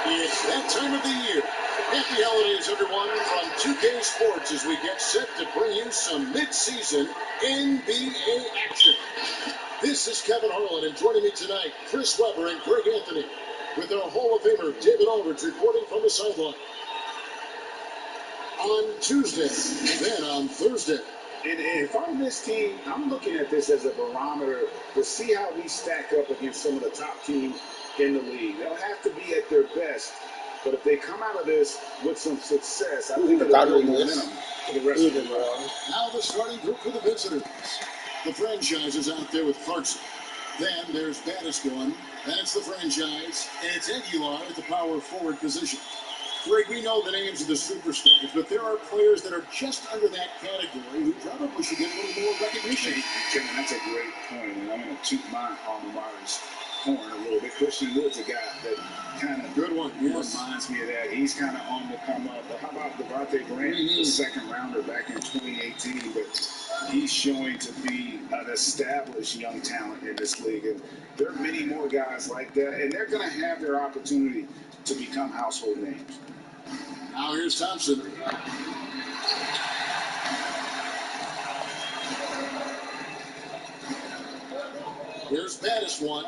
It's that time of the year. Happy holidays, everyone, from 2K Sports as we get set to bring you some mid-season NBA action. This is Kevin Harlan, and joining me tonight, Chris Webber and Greg Anthony, with our Hall of Famer David Aldridge reporting from the sideline. On Tuesday, then on Thursday. And if I'm this team, I'm looking at this as a barometer to see how we stack up against some of the top teams in the league. They'll have to be at their best. But if they come out of this with some success, I think it'll build momentum for the rest of the way. Now the starting group for the visitors. The franchise is out there with Clarkson. Then there's Batiston. That's the franchise. And it's Gilas at the power forward position. Greg, we know the names of the superstars, but there are players that are just under that category who probably should get a little more recognition. Hey, Kevin, that's a great point, and I'm going to toot my alma mater's horn a little bit. Christian Wood's a guy that kind of reminds me of that. He's kind of on the come up. But how about Devontae Grant, the second rounder back in 2018? But he's showing to be an established young talent in this league. And there are many more guys like that, and they're going to have their opportunity to become household names. Now here's Thompson. Here's Batiston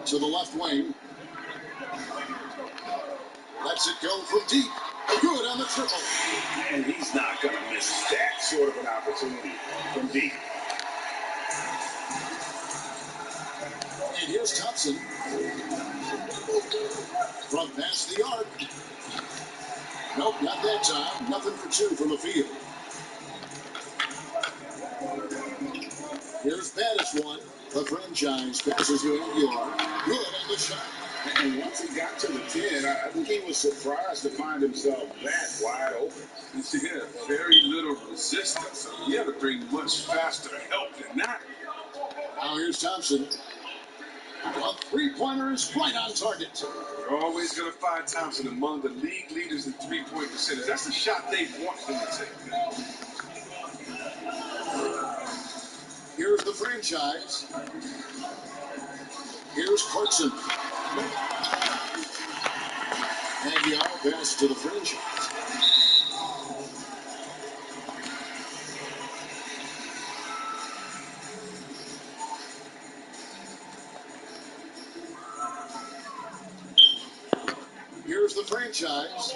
to the left wing. Lets it go from deep. Good on the triple. And he's not going to miss that sort of an opportunity from deep. And here's Thompson from past the arc. Nope, not that time. Nothing for two from the field. Here's Batiston. The franchise passes to Gilas. Good on the shot. And once he got to the 10, I think he was surprised to find himself that wide open. You see, he had very little resistance. So he had to bring much faster help than that. Now here's Thompson. A three-pointer is right on target. You're always going to find Thompson among the league leaders in three-point percentage. That's the shot they want him to take. Here's the franchise. Here's Clarkson. Gilas pass to the franchise. Here's the franchise.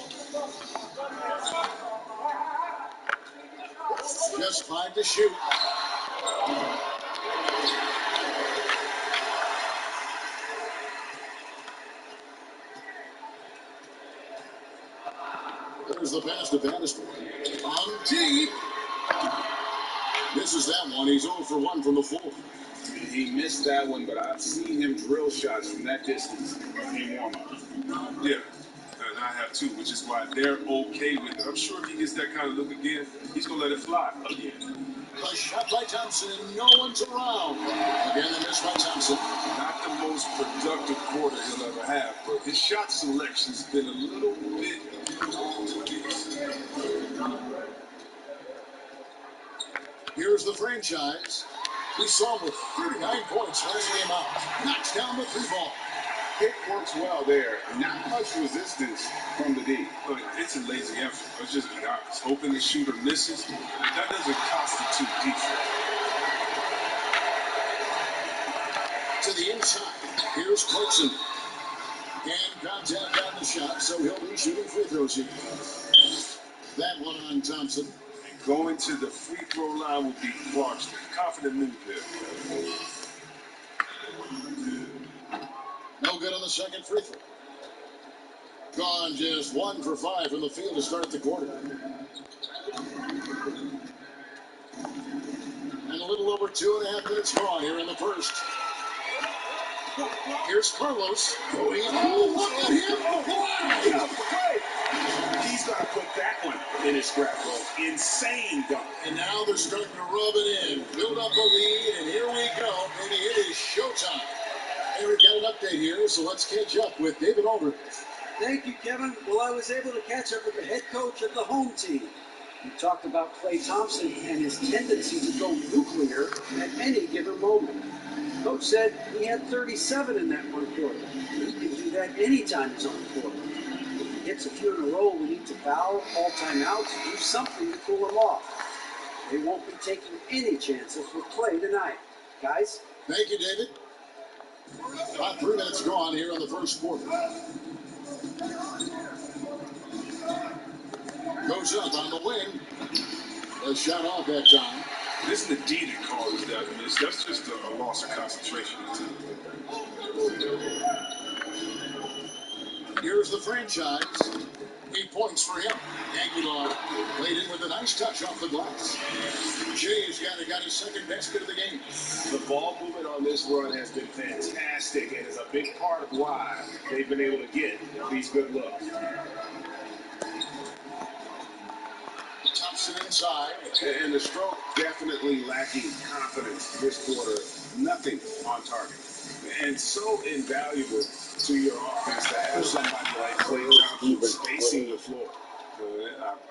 Just 5 to shoot. There's the pass to Batiston. On deep. Misses that one. He's 0 for 1 from the floor. He missed that one, but I've seen him drill shots from that distance in warm-up. Yeah, and I have too, which is why they're okay with it. I'm sure if he gets that kind of look again, he's going to let it fly again. A shot by Thompson, and no one's around. Again, the miss by Thompson. Not the most productive quarter he'll ever have, but his shot selection's been a little bit. Here's the franchise. We saw him with 39 points last game out. Knocks down the three ball. It works well there. Not much resistance from the D. Look, it's a lazy effort. Let's just be honest. Hoping the shooter misses, that doesn't constitute defense. To the inside. Here's Clarkson. And contact on the shot, so he'll be shooting free throws here. That one on Thompson. Going to the free throw line will be Clarkson. Confident move there. No good on the second free throw. Gone just 1 for 5 from the field to start the quarter. And a little over 2.5 minutes gone here in the first. Here's Carlos. Going in. Look at him. Wow. He's got to put that one in his scrapbook. Insane dunk. And now they're starting to rub it in. Build up a lead, and here we go. Maybe it is showtime. And we've got an update here, so let's catch up with David Aldridge. Thank you, Kevin. Well, I was able to catch up with the head coach of the home team. He talked about Klay Thompson and his tendency to go nuclear at any given moment. Coach said he had 37 in that one quarter. He can do that anytime he's on the court. If he hits a few in a row, we need to foul, call timeouts, do something to cool him off. They won't be taking any chances with Clay tonight. Guys? Thank you, David. About 3 minutes gone here in the first quarter. Goes up on the wing. A shot off that time. This Nadeed causes that miss. That's just a loss of concentration. Here's the franchise. 8 points for him. Aguilar laid in with a nice touch off the glass. Jay's got his second basket of the game. The ball movement on this run has been fantastic and is a big part of why they've been able to get these good looks. Thompson inside. And the stroke definitely lacking confidence this quarter. Nothing on target. And so invaluable to your offense to have somebody like Clay Thompson spacing the floor.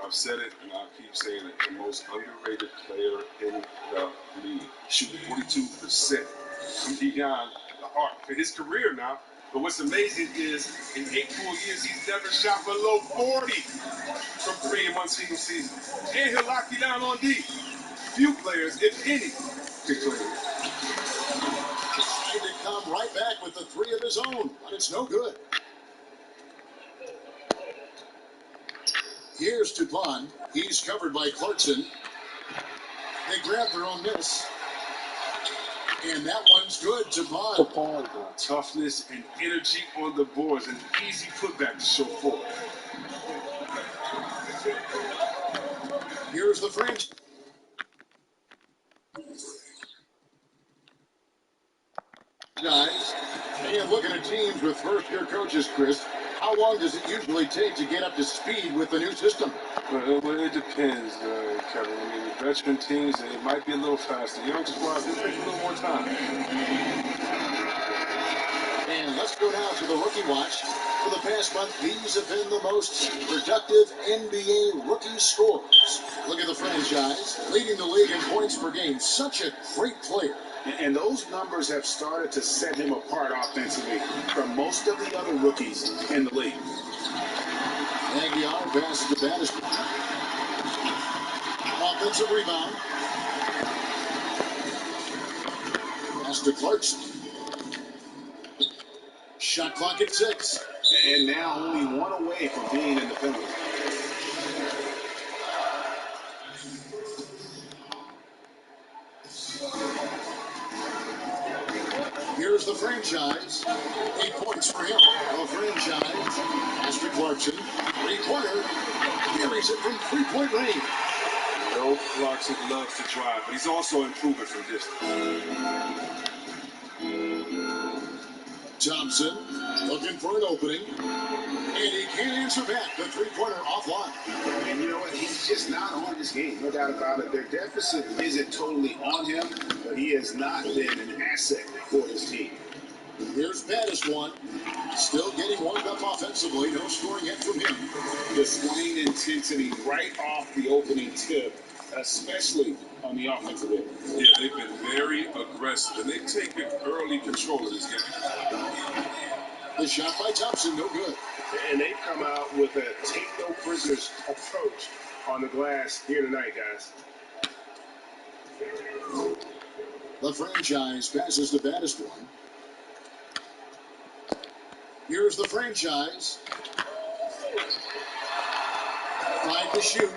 I've said it and I'll keep saying it. The most underrated player in the league. Shooting 42% from beyond the arc for his career now. But what's amazing is in 8 full years, he's never shot below 40 from 3 in one single season. And he'll lock you down on D. Few players, if any, can play it. Trying to come right back with the 3 of his own, but it's no good. Here's Tupon. He's covered by Clarkson. They grab their own miss. And that one's good. Tupon. Toughness and energy on the boards. An easy putback to show forward. Here's the French. Guys, and looking at teams with first-year coaches, Chris, how long does it usually take to get up to speed with the new system? Well, it depends, Kevin. I mean, the veteran teams, it might be a little faster. Young squads, they take a little more time. And let's go now to the rookie watch. For the past month, these have been the most productive NBA rookie scorers. Look at the franchise, leading the league in points per game. Such a great player. And those numbers have started to set him apart offensively from most of the other rookies in the league. Aguilar passes to Battister. Offensive rebound. Pass to Clarkson. Shot clock at 6. And now only 1 away from being in the penalty. Here's the franchise. 8 points for him. The franchise. Pass to Clarkson. 3-pointer. Carries it from 3-point range. No, Clarkson loves to drive, but he's also improving from distance. Thompson looking for an opening. And he can't answer back. The 3-pointer offline. And you know what? He's just not on his game. No doubt about it. Their deficit isn't totally on him, but he has not been an asset for his team. Here's Battister. Still getting warmed up offensively. No scoring yet from him. Displaying intensity right off the opening tip, especially on the offensive end. Yeah, they've been very aggressive, and they've taken early control of this game. The shot by Thompson, no good. And they've come out with a take no prisoners approach on the glass here tonight, guys. The franchise passes to Battister. Here's the franchise. Tried to shoot.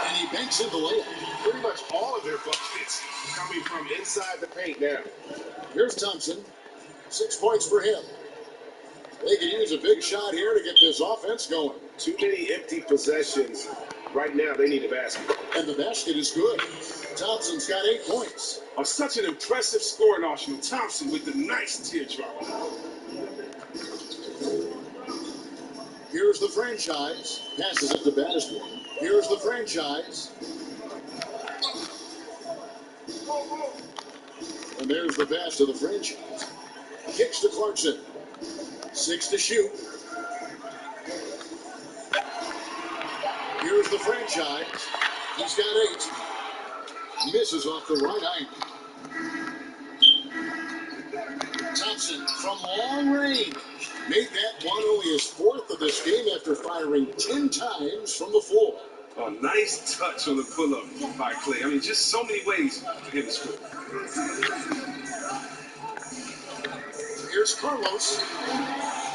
And he banks in the layup. Pretty much all of their buckets coming from inside the paint now. Here's Thompson. 6 points for him. They could use a big shot here to get this offense going. Too many empty possessions. Right now, they need a basket. And the basket is good. Thompson's got 8 points. Such an impressive scoring option. Thompson with the nice teardrop. Here's the franchise. Passes it to Battister. Here's the franchise. And there's the pass to the franchise. Kicks to Clarkson. 6 to shoot. Here's the franchise. He's got 8. Misses off the right angle. from long range. Made that one only his fourth of this game after firing 10 times from the floor. A nice touch on the pull-up by Clay. I mean, just so many ways for him to score. Here's Carlos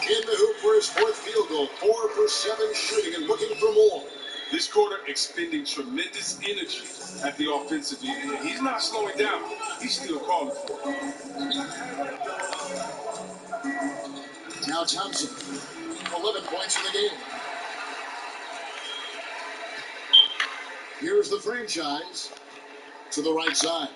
in the hoop for his fourth field goal. 4 for 7 shooting and looking for more. This quarter expending tremendous energy at the offensive end. He's not slowing down. He's still calling for it. Now Thompson, 11 points in the game. Here's the franchise to the right side.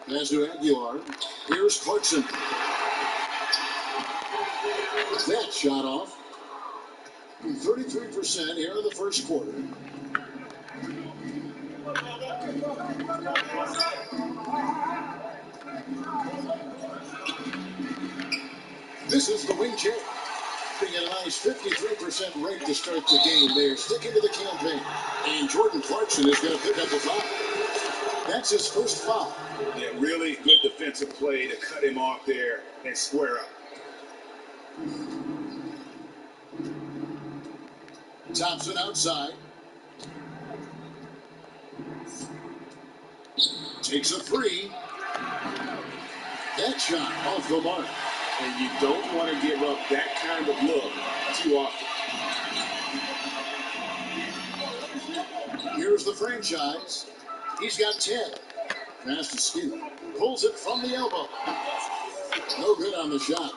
Pass to Aguilar. Here's Clarkson. That shot off. 33% here in the first quarter. This is the wing check. Being at a nice 53% rate to start the game. They're sticking to the campaign. And Jordan Clarkson is going to pick up the foul. That's his first foul. Yeah, really good defensive play to cut him off there and square up. Thompson outside. Takes a three. That shot off the mark. And you don't want to give up that kind of look too often. Here's the franchise. He's got 10. Pass to Skinner. Pulls it from the elbow. No good on the shot.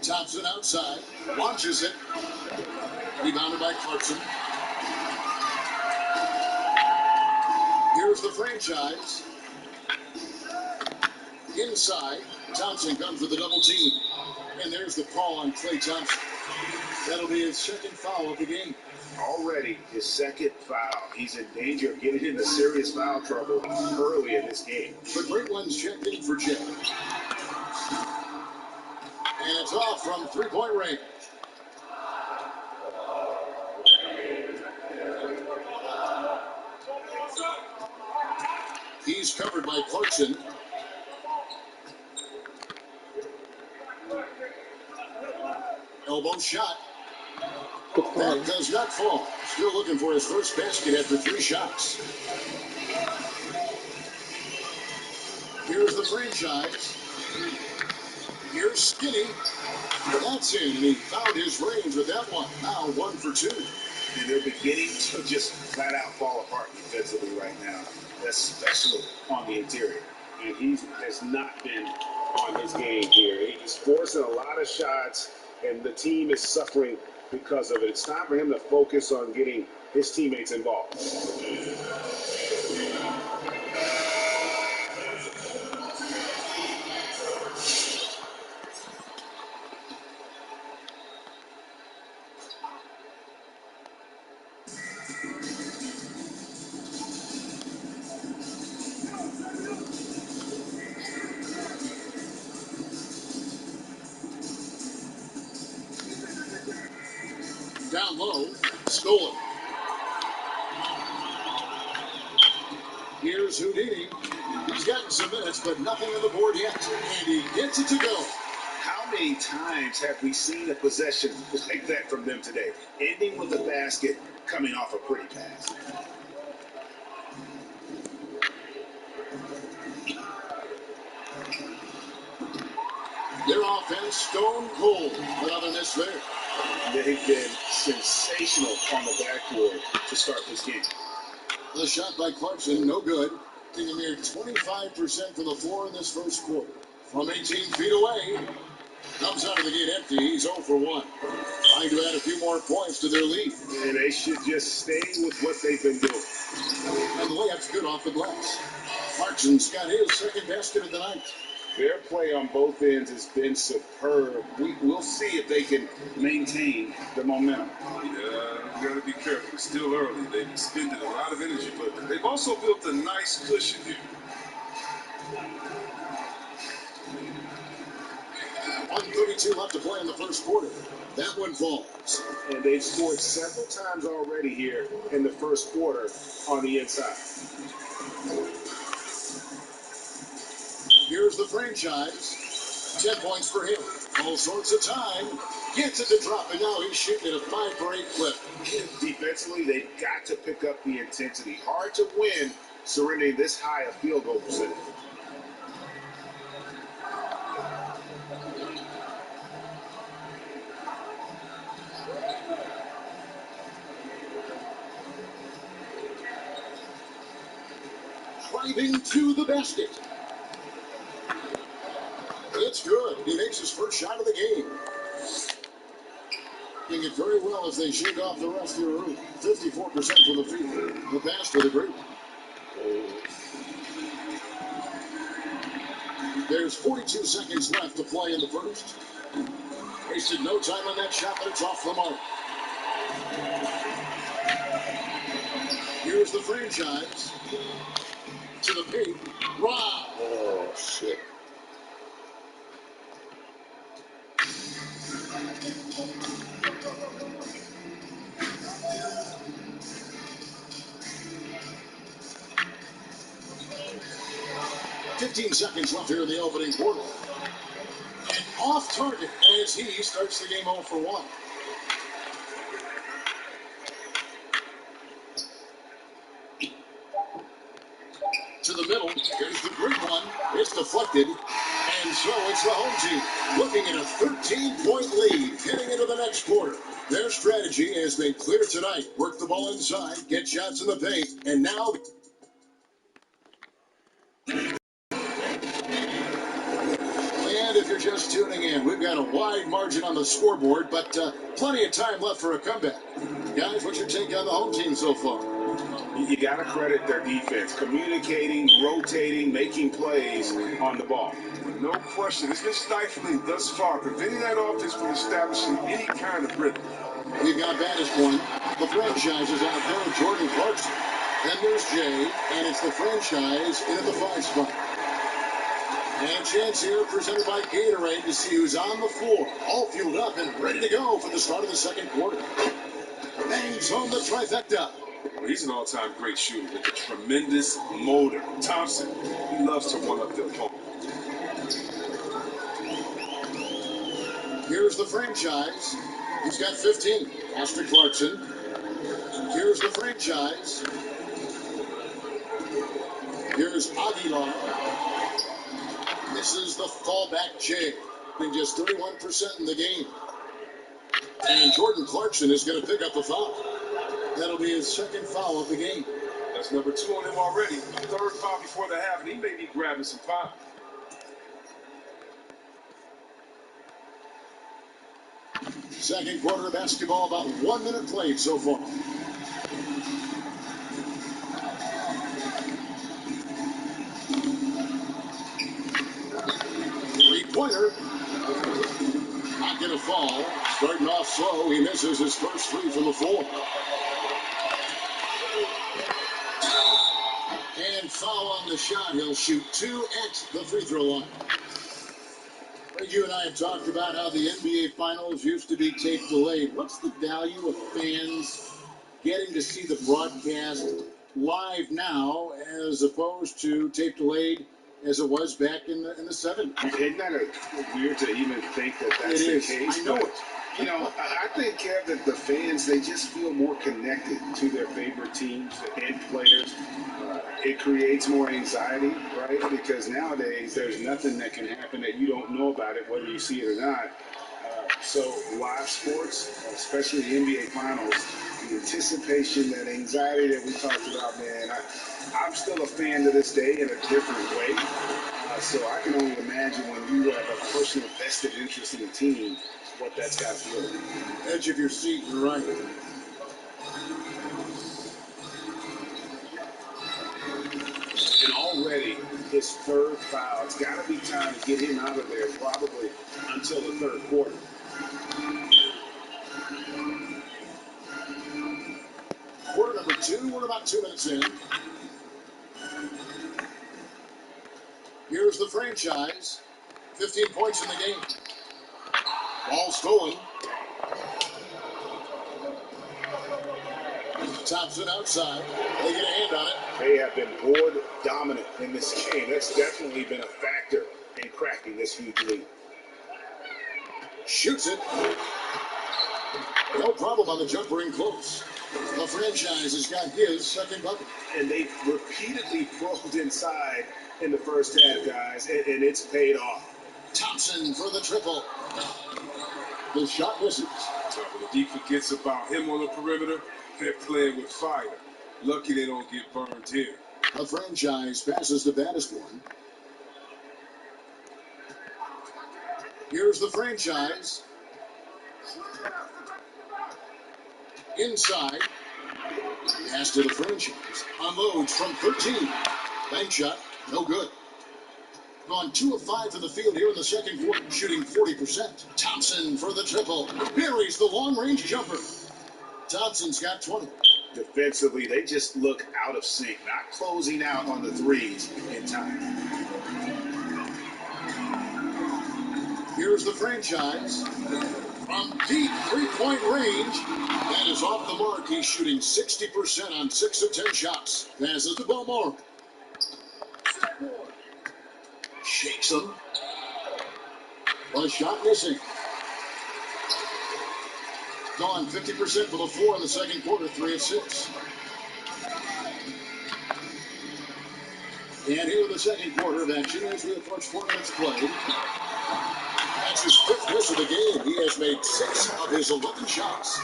Thompson outside. Launches it. Rebounded by Clarkson. Here's the franchise. Inside. Thompson comes with the double team. And there's the call on Klay Thompson. That'll be his second foul of the game. Already his second foul. He's in danger of getting into serious foul trouble early in this game. The great one's checked in for Jeff. And it's off from three-point range. He's covered by Clarkson. Elbow shot. That does not fall. Still looking for his first basket after 3 shots. Here's the franchise. Here's Skinny. That's in. He found his range with that one. Now 1 for 2. And they're beginning to just flat out fall apart defensively right now, especially on the interior. And he has not been on his game here. He's forcing a lot of shots, and the team is suffering because of it. It's time for him to focus on getting his teammates involved. Down low, stolen. Here's Houdini. He's gotten some minutes, but nothing on the board yet. And he gets it to go. How many times have we seen a possession like that from them today? Ending with a basket, coming off a pretty pass. Their offense stone cold. Another miss there. They've been sensational on the backboard to start this game. The shot by Clarkson, no good. Taking a mere 25% from the floor in this first quarter. From 18 feet away, comes out of the gate empty. He's 0 for 1. Trying to add a few more points to their lead. And they should just stay with what they've been doing. And the layup's good off the glass. Clarkson's got his second basket of the night. Their play on both ends has been superb. We'll see if they can maintain the momentum. Yeah, you got to be careful. It's still early. They've expended a lot of energy, but they've also built a nice cushion here. 1:32 left to play in the first quarter. That one falls. And they've scored several times already here in the first quarter on the inside. Here's the franchise. 10 points for him. All sorts of time. Gets it to drop, and now he's shooting at a 5 for 8 clip. Defensively, they've got to pick up the intensity. Hard to win surrendering this high a field goal percentage. Driving to the basket. It's good. He makes his first shot of the game. Doing it very well as they shake off the rest of the room. 54% from the field. The pass to the group. There's 42 seconds left to play in the first. Wasted no time on that shot, but it's off the mark. Here's the franchise. To the paint. Rob. Oh, shit. $15 seconds left here in the opening quarter. And off target as he starts the game 0 for 1. To the middle. Here's the great one. It's deflected. And so it's the home team looking at a 13-point lead heading into the next quarter. Their strategy has been clear tonight. Work the ball inside, get shots in the paint, and now... And if you're just tuning in, we've got a wide margin on the scoreboard, but plenty of time left for a comeback. Guys, what's your take on the home team so far? You got to credit their defense, communicating, rotating, making plays on the ball. No question. It's been stifling thus far, preventing that offense from establishing any kind of rhythm. We've got Vantage Point. The franchise is out there with Jordan Clarkson. Then there's Jay, and it's the franchise in at the 5 spot. And a chance here presented by Gatorade to see who's on the floor, all fueled up and ready to go for the start of the second quarter. Bangs home the trifecta. Well, he's an all-time great shooter with a tremendous motor. Thompson, he loves to one-up the opponent. Here's the franchise. He's got 15. Astor Clarkson. Here's the franchise. Here's Aguilar. This is the fallback Jay. Just 31% in the game. And Jordan Clarkson is going to pick up a foul. That'll be his second foul of the game. That's number 2 on him already. Third foul before the half, and he may be grabbing some foul. Second quarter of basketball, about 1 minute played so far. Three-pointer. Not going to fall. Starting off slow, he misses his first 3 from the floor. And foul on the shot. He'll shoot 2 at the free throw line. You and I have talked about how the NBA Finals used to be tape delayed. What's the value of fans getting to see the broadcast live now as opposed to tape delayed as it was back in the 70s? Isn't that weird to even think that that's the case? I know it. You know, I think, Kev, that the fans, they just feel more connected to their favorite teams and players. It creates more anxiety, right? Because nowadays there's nothing that can happen that you don't know about it, whether you see it or not. So live sports, especially the NBA Finals, the anticipation, that anxiety that we talked about, man, I'm still a fan to this day in a different way. So I can only imagine when you have a personal vested interest in a team, what that's got to feel like. Edge of your seat, you're right. And already his third foul. It's got to be time to get him out of there probably until the third quarter. Quarter number 2, we're about 2 minutes in. Here's the franchise. 15 points in the game. Ball stolen. Thompson outside. They get a hand on it. They have been board dominant in this game. That's definitely been a factor in cracking this huge lead. Shoots it. No problem on the jumper in close. The franchise has got his second bucket. And they've repeatedly probed inside in the first half, guys, and it's paid off. Thompson for the triple. The shot misses. When the deep forgets about him on the perimeter, they're playing with fire. Lucky they don't get burned here. The franchise passes the baddest one. Here's the franchise. Inside. Pass to the franchise. Unloads from 13. Bank shot. No good. Gone 2 of 5 from the field here in the second quarter, shooting 40%. Thompson for the triple. Buries the long-range jumper. Thompson's got 20. Defensively, they just look out of sync, not closing out on the threes in time. Here's the franchise. From deep three-point range, that is off the mark. He's shooting 60% on 6 of 10 shots. Passes to Belmore. Shakes him. A shot missing. Gone 50% for the 4 in the second quarter, 3 of 6. And here in the second quarter of action as we approach 4 minutes played. That's his 5th miss of the game. He has made 6 of his 11 shots.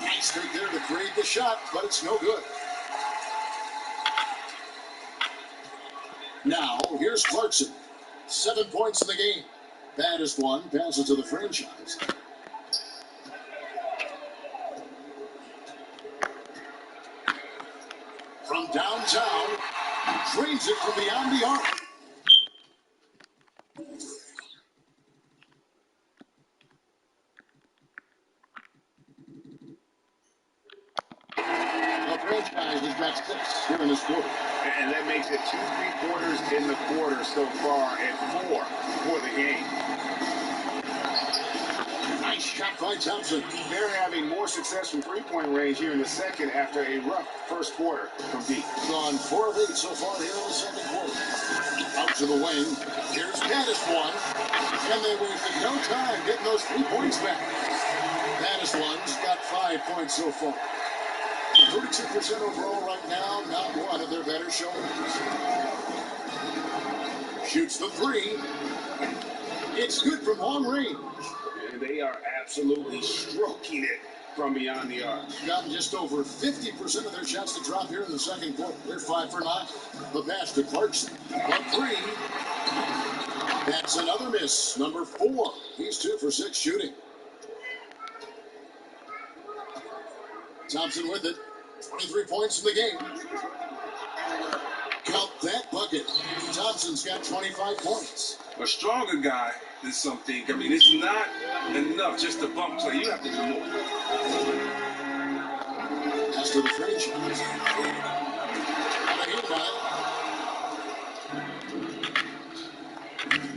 Nice straight there to create the shot, but it's no good. Now, here's Clarkson. 7 points in the game. Baddest one passes to the franchise. From downtown, drains it from beyond the arc. The franchise has got 6 here in this quarter. And that makes it 2 3-quarters in the quarter so far and 4 for the game. Nice shot by Thompson. They're having more success from three-point range here in the second after a rough first quarter from deep. Gone 4 of 8 so far here in the second quarter. Out to the wing. Here's baddest one. And they wasted no time getting those 3 points back. Baddest one's got 5 points so far. 32% overall right now, not one of their better showings. Shoots the 3. It's good from long range. And they are absolutely stroking it from beyond the arc. Gotten just over 50% of their shots to drop here in the second quarter. They're 5 for 9. The pass to Clarkson. A 3. That's another miss. Number 4. He's 2 for 6 shooting. Thompson with it. 23 points in the game. Count that bucket. Thompson's got 25 points. A stronger guy than some think. I mean, it's not enough just to bump play. You have to do more. As to the franchise. Out of here,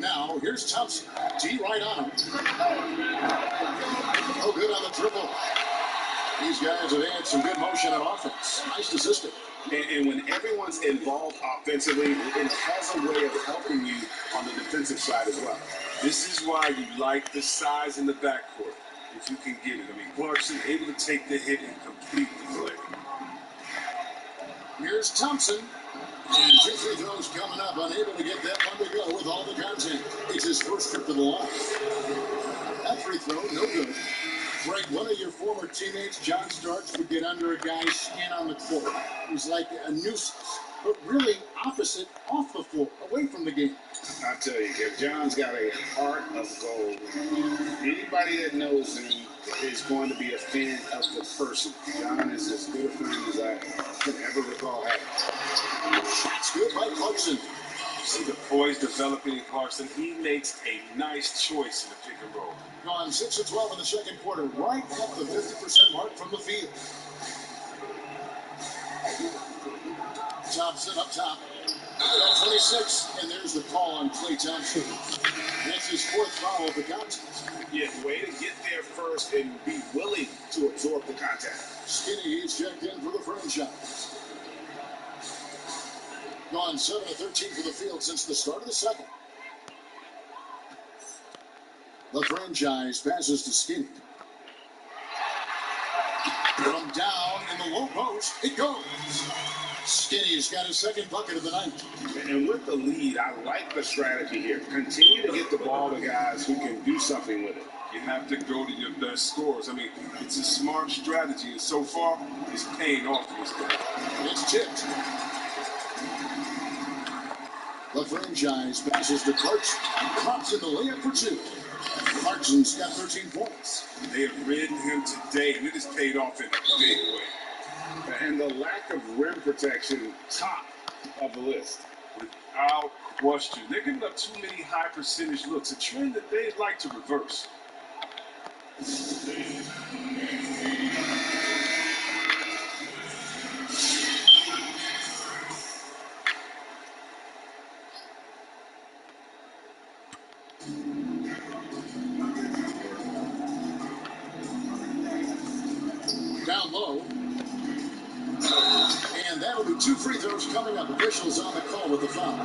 now, here's Thompson. D right on him. No good on the triple. These guys have had some good motion on offense. Nice assistant. And when everyone's involved offensively, it has a way of helping you on the defensive side as well. This is why you like the size in the backcourt. If you can get it. I mean, Clarkson able to take the hit and complete the play. Here's Thompson. And 2 free throws coming up. Unable to get that one to go with all the content. It's his first trip to the line. That free throw, no good. Greg, one of your former teammates, John Starks, would get under a guy's skin on the court. He's like a nuisance, but really opposite off the floor, away from the game. I tell you, Kev, John's got a heart of gold. Anybody that knows him is going to be a fan of the person. John is as good a friend as I can ever recall having. Shots good by Clarkson. You see the poise developing in Clarkson. He makes a nice choice in the pick and roll. Gone 6 of 12 in the second quarter, right at the 50% mark from the field. Thompson up top. Got 26, and there's the call on Klay Thompson. That's his fourth foul of the contest. Yeah, way to get there first and be willing to absorb the contact. Skinny is checked in for the franchise. Gone 7 of 13 for the field since the start of the second. The franchise passes to Skinny. From down in the low post, it goes. Skinny's got his second bucket of the night. And with the lead, I like the strategy here. Continue to get the ball to guys who can do something with it. You have to go to your best scorers. I mean, it's a smart strategy, and so far, it's paying off for this guy. It's tipped. The franchise passes to Clarkson. Drops in the layup for 2. Clarkson's got 13 points. They have ridden him today, and it has paid off in a big way. And the lack of rim protection, top of the list. Without question. They're giving up too many high percentage looks, a trend that they'd like to reverse. Down low. And that'll be 2 free throws coming up. Officials on the call with the foul.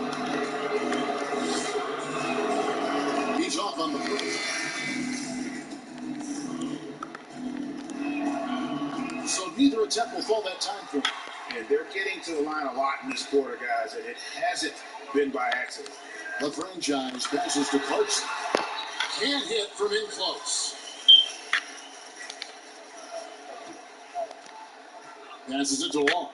He's off on the play. So neither attempt will fall that time for him. And they're getting to the line a lot in this quarter, guys, and it hasn't been by accident. The franchise passes to Clarkson. Can't hit from in close. Passes it to Wall.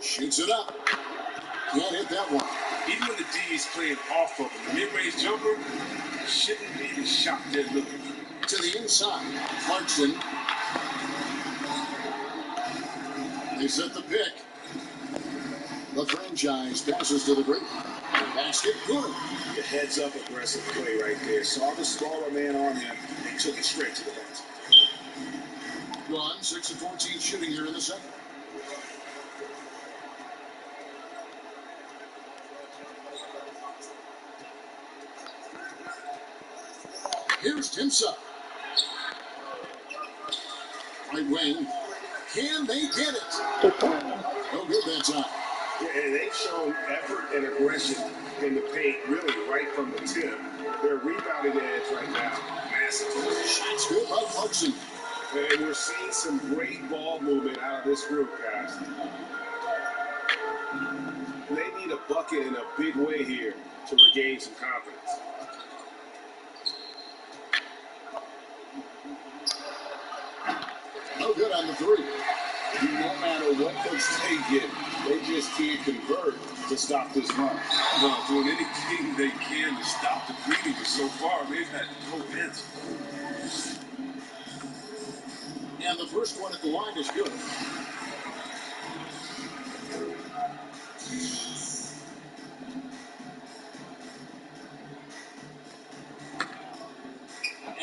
Shoots it up. Can't hit that one. Even when the D is playing off of him, the mid-range jumper shouldn't be the shot they're looking for. To the inside, Clarkson. They set the pick. The franchise passes to the break. Basket good. The heads-up aggressive play right there. Saw the smaller man on him and took it straight to the basket. Gone 6 of 14 shooting here in the second. Here's Timsa. Right wing. Can they get it? No good that time. Yeah, and they've shown effort and aggression in the paint, really, right from the tip. Their rebounding edge right now, massive. Shots good by Clarkson. And we're seeing some great ball movement out of this group, guys. They need a bucket in a big way here to regain some confidence. No good on the 3. No matter what looks they get, they just can't convert to stop this run. No, doing anything they can to stop the bleeding, but so far they've had no answer. And the first one at the line is good.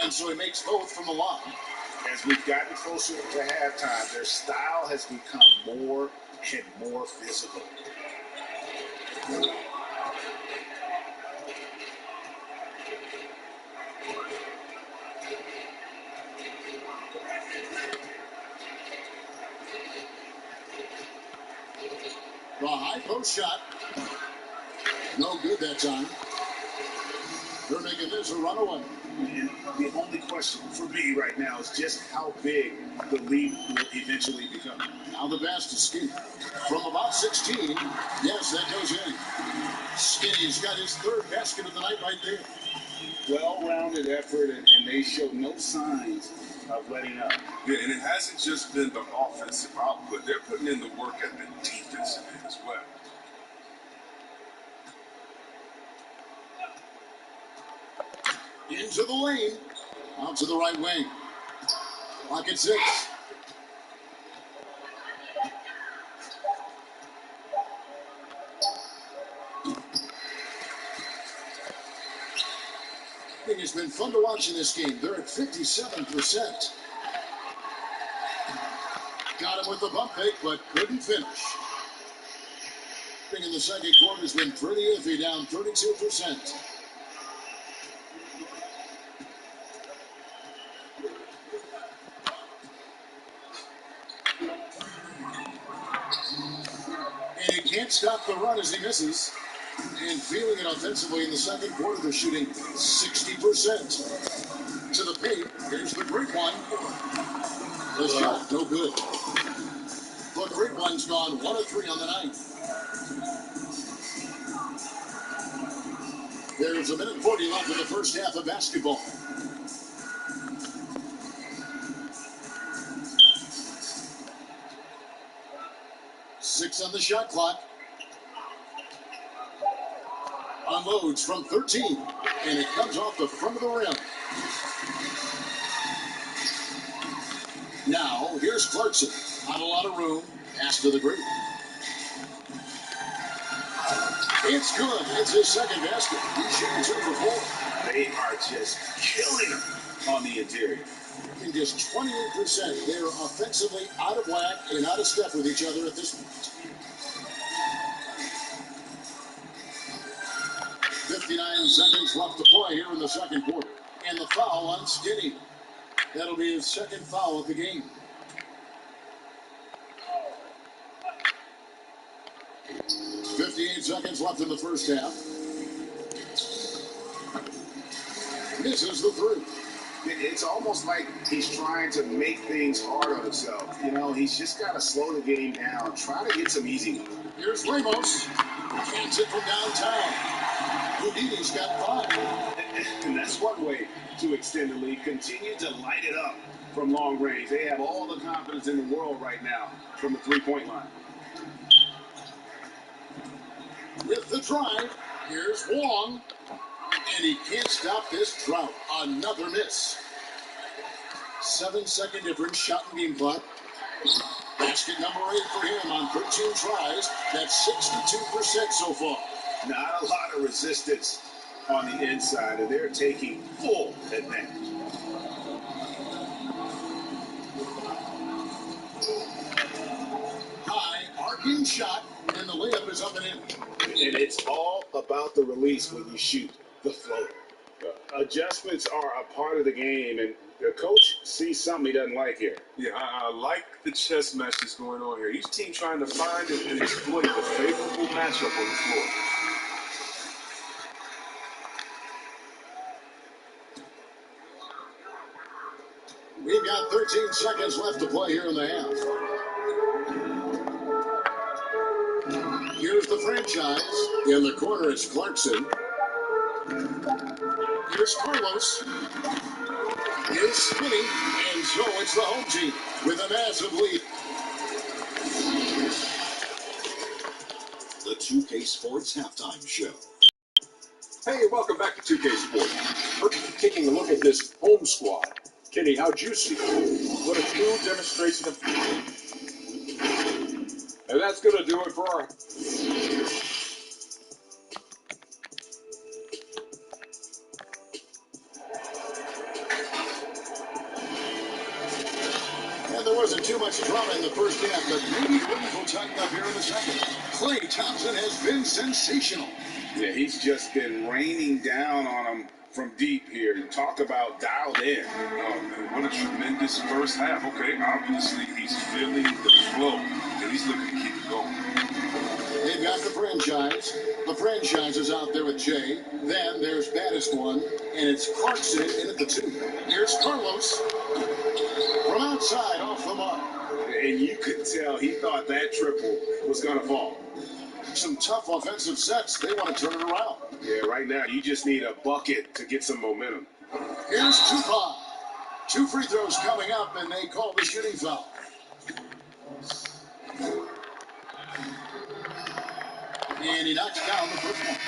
And so he makes both from the line. As we've gotten closer to halftime, their style has become more and more physical. The high post shot. No good that time. They're making this a runaway. And the only question for me right now is just how big the lead will eventually become. Now the pass to Skinny. From about 16, yes, that goes in. Skinny's got his third basket of the night right there. Well-rounded effort, and they show no signs of letting up. Yeah, and it hasn't just been the offensive output. They're putting in the work at the defensive end as well. Into the lane. Out to the right wing. Clock at 6. It's been fun to watch in this game. They're at 57%. Got him with the bump fake, but couldn't finish. In the second quarter has been pretty iffy, down 32%. And he can't stop the run as he misses. And feeling it offensively in the second quarter, they're shooting 60%. To the paint, here's the great one. The shot, no good. The great one's gone 1 of 3 on the night. There's a minute 40 left in the first half of basketball. Six on the shot clock. Unloads from 13, and it comes off the front of the rim. Now, here's Clarkson. Not a lot of room. Pass to the great. It's good. It's his second basket. He's shooting 2 for 4. They are just killing him on the interior. And just 28%. They're offensively out of whack and out of step with each other at this point. 59 seconds left to play here in the second quarter. And the foul on Skinny. That'll be his second foul of the game. Seconds left in the first half. Misses the 3. It's almost like he's trying to make things hard on himself. You know, he's just got to slow the game down. Try to get some easy ones. Here's Ramos. Can't it from downtown. Houdini's got 5. And that's one way to extend the lead. Continue to light it up from long range. They have all the confidence in the world right now from the three-point line. With the drive, here's Wong. And he can't stop this drought. Another miss. 7-second difference, shot and game clock. Basket number 8 for him on 13 tries. That's 62% so far. Not a lot of resistance on the inside, and they're taking full advantage. High, arcing shot, and the layup is up and in. And it's all about the release when you shoot the floater. Adjustments are a part of the game, and the coach sees something he doesn't like here. Yeah, I like the chess match that's going on here. Each team trying to find and exploit the favorable matchup on the floor. We've got 13 seconds left to play here in the half. Here's the franchise. In the corner, it's Clarkson. Here's Carlos. Here's Skinny. And so it's the home team with a massive lead. The 2K Sports Halftime Show. Hey, welcome back to 2K Sports. We're taking a look at this home squad. Kenny, how'd you see it? What a true demonstration of... And that's going to do it for our... And there wasn't too much drama in the first half, but maybe things will tighten up here in the second. Klay Thompson has been sensational. Yeah, he's just been raining down on him from deep here. Talk about dialed in. Oh, man, what a tremendous first half. Okay, obviously he's feeling the flow, and he's looking to keep it going. They've got the franchise. The franchise is out there with Jay. Then there's baddest one, and it's Clarkson in at the 2. Here's Carlos. From outside, off the mark. And you could tell he thought that triple was going to fall. Some tough offensive sets. They want to turn it around. Yeah, right now you just need a bucket to get some momentum. Here's Tupac. 2 free throws coming up, and they call the shooting foul. And he knocks down the first one.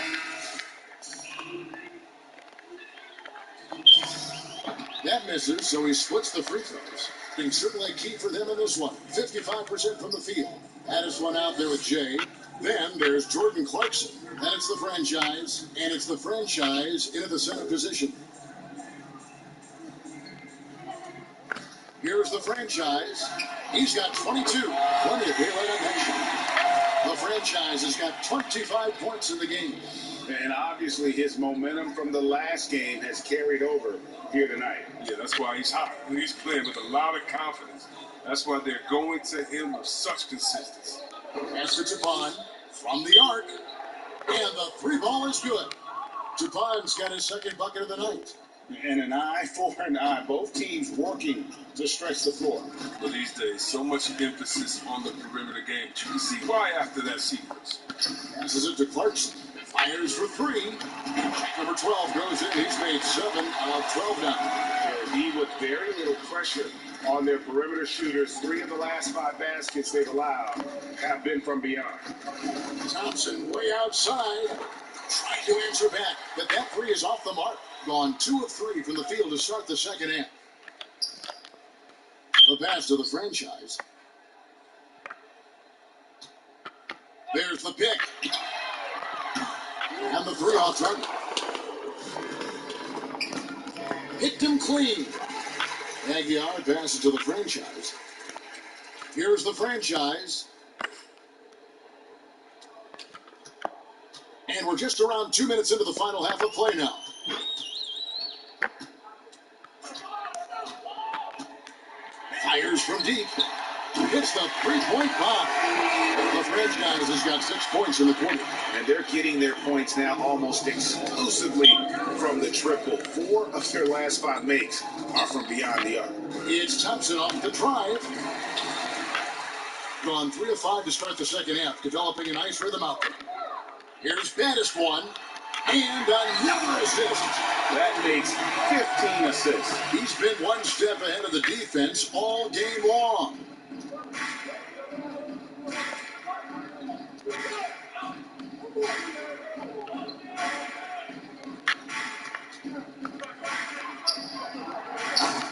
That misses, so he splits the free throws. Being certainly key for them in this one. 55% from the field. Baddest one out there with Jay. Then there's Jordan Clarkson. Then it's the franchise, and it's the franchise into the center position. Here's the franchise. He's got 22. Plenty of daylight on action. The franchise has got 25 points in the game. And obviously his momentum from the last game has carried over here tonight. Yeah, that's why he's hot. He's playing with a lot of confidence. That's why they're going to him with such consistency. Pass to Tupon from the arc. And the three ball is good. Tupon's got his second bucket of the night. And an eye for an eye. Both teams working to stretch the floor. But these days, so much emphasis on the perimeter game. You can see why after that sequence. Passes it to Clarkson. Fires for three. Number 12 goes in. He's made 7 out of 12 now. He with very little pressure on their perimeter shooters. 3 of the last 5 baskets they've allowed have been from beyond. Thompson way outside. Trying to answer back, but that three is off the mark. Gone 2 of 3 from the field to start the second half. The pass to the franchise. There's the pick. And the three off target. Picked him clean. Aguilar passes to the franchise. Here's the franchise. And we're just around 2 minutes into the final half of play now. Fires from deep. Hits the three-point bomb. The franchise has got 6 points in the quarter. And they're getting their points now almost exclusively from the triple. 4 of their last 5 makes are from beyond the arc. It's Thompson off the drive. Gone 3 of 5 to start the second half, developing a nice rhythm out there. Here's baddest one, and another assist. That makes 15 assists. He's been one step ahead of the defense all game long.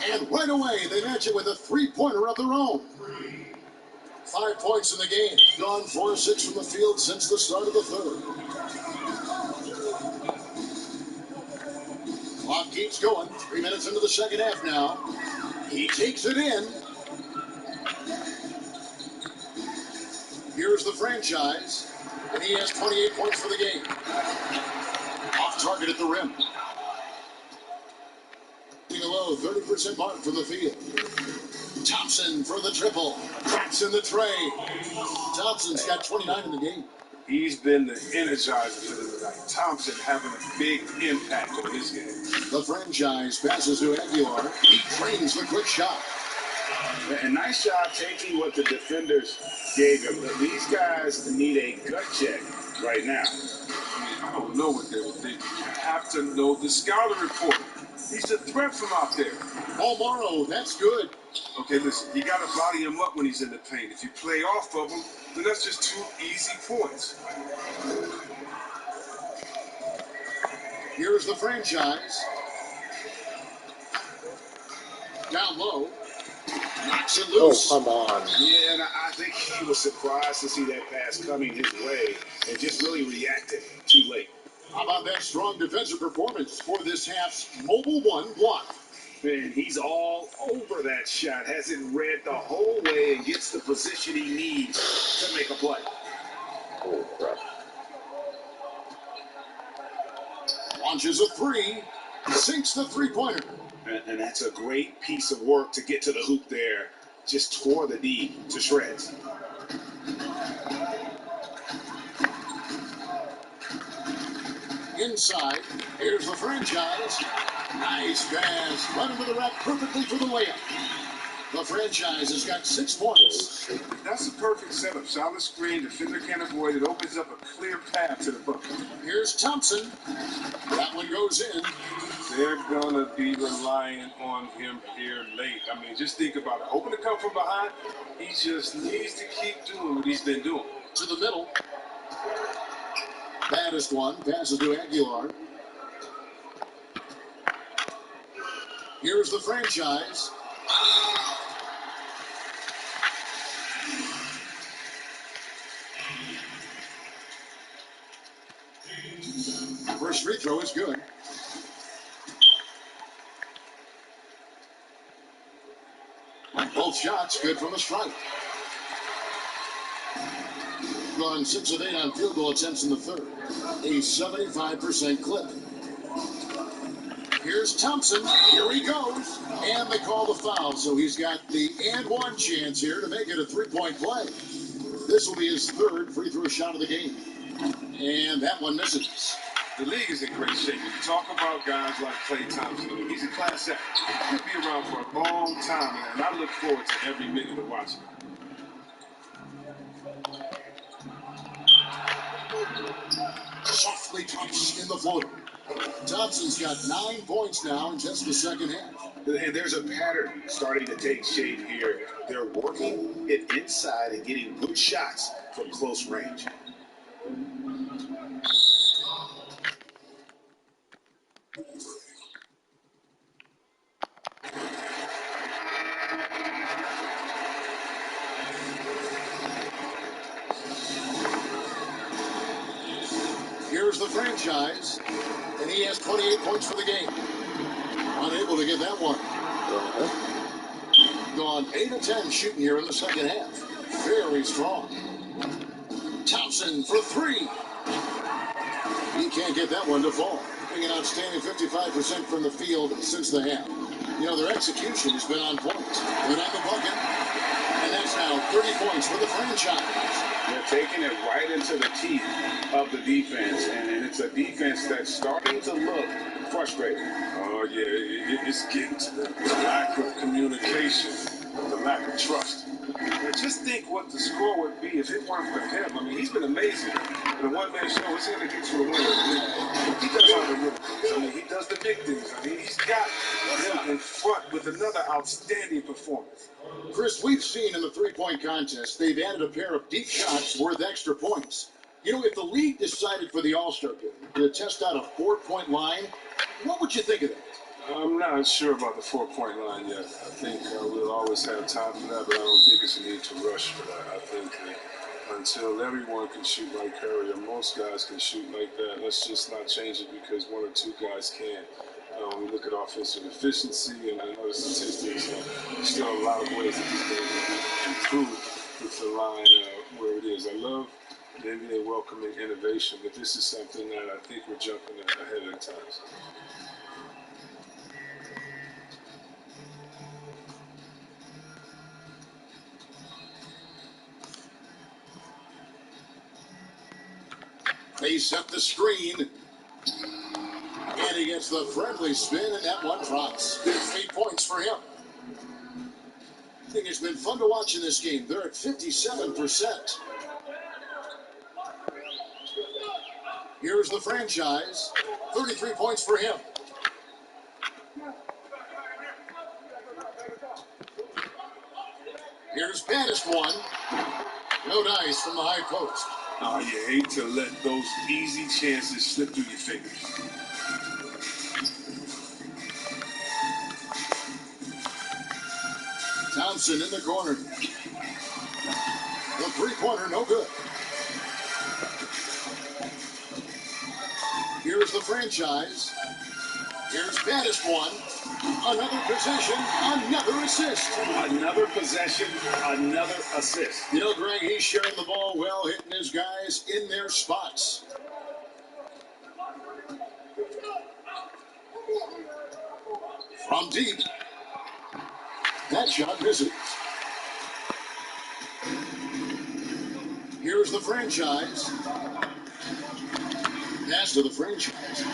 And right away, they match it with a three-pointer of their own. 5 points in the game. Gone 4 of 6 from the field since the start of the third. Clock keeps going. 3 minutes into the second half now. He takes it in. Here's the franchise. And he has 28 points for the game. Off target at the rim. A low 30% mark from the field. Thompson for the triple. Drops in the tray. Thompson's got 29 in the game. He's been the energizer for them tonight. Thompson having a big impact on this game. The franchise passes to Aguilar. He trains the quick shot. And nice job taking what the defenders gave him. These guys need a gut check right now. I don't know what they were thinking. You have to know the scouting report. He's a threat from out there. Paul Morrow, that's good. Okay, listen, you got to body him up when he's in the paint. If you play off of him, then that's just 2 easy points. Here's the franchise. Down low. Knocks it loose. Oh, come on. Yeah, and I think he was surprised to see that pass coming his way and just really reacted too late. How about that strong defensive performance for this half's Mobile One block? Man, he's all over that shot. Has it read the whole way and gets the position he needs to make a play. Oh, crap. Launches a three. Sinks the three-pointer. And that's a great piece of work to get to the hoop there. Just tore the D to shreds. Inside, here's the franchise. Nice pass. Right into the rack perfectly for the layup. The franchise has got 6 points. That's a perfect setup. Solid screen, defender can't avoid it. Opens up a clear path to the bucket. Here's Thompson. That one goes in. They're going to be relying on him here late. I mean, just think about it. Hoping to come from behind, he just needs to keep doing what he's been doing. To the middle. Baddest one. Passes to Aguilar. Here's the franchise. First free throw is good. Both shots good from the stripe. Gone 6 of 8 on field goal attempts in the third. A 75% clip. Here's Thompson. Here he goes. And they call the foul, so he's got the and one chance here to make it a three-point play. This will be his third free throw shot of the game. And that one misses. The league is in great shape. When you talk about guys like Klay Thompson, he's a class act. He'll be around for a long time, and I look forward to every minute of watching him. Softly touched in the floater. Thompson's got 9 points now in just the second half. And there's a pattern starting to take shape here. They're working it inside and getting good shots from close range. Here's the franchise, and he has 28 points for the game. Unable to get that one. Gone 8 of 10 shooting here in the second half. Very strong. Thompson for 3. He can't get that one to fall. An outstanding 55% from the field since the half. You know, their execution has been on point. Good on the bucket. And that's now 30 points for the franchise. They're taking it right into the teeth of the defense, and it's a defense that's starting to look frustrated. Oh, yeah, it's getting to them. The lack of communication, the lack of trust. And just think what the score would be if it weren't for him. I mean, he's been amazing. The one-man show, it's going to get you a win. He does all the little things. I mean, he does the big things. I mean, he's got them in front with another outstanding performance. Chris, we've seen in the three-point contest, they've added a pair of deep shots worth extra points. You know, if the league decided for the All-Star game to test out a 4-point line, what would you think of that? I'm not sure about the 4-point line yet. I think we'll always have time for that, but I don't think it's a need to rush for that. I think that until everyone can shoot like Curry, or most guys can shoot like that, let's just not change it because one or two guys can. We look at offensive efficiency and other statistics. There's still a lot of ways that this game can improve with the line where it is. I love the NBA welcoming innovation, but this is something that I think we're jumping ahead of the times. They set the screen. And he gets the friendly spin, and that one drops. 8 points for him. I think it's been fun to watch in this game. They're at 57%. Here's the franchise. 33 points for him. Here's baddest one. No dice from the high post. Oh, you hate to let those easy chances slip through your fingers. Thompson in the corner. The three-pointer, no good. Here's the franchise. Here's baddest one. Another possession, another assist. Another possession, another assist. You know, Greg, he's sharing the ball well, hitting his guys in their spots. From deep. That shot misses. Here's the franchise. Pass to the franchise.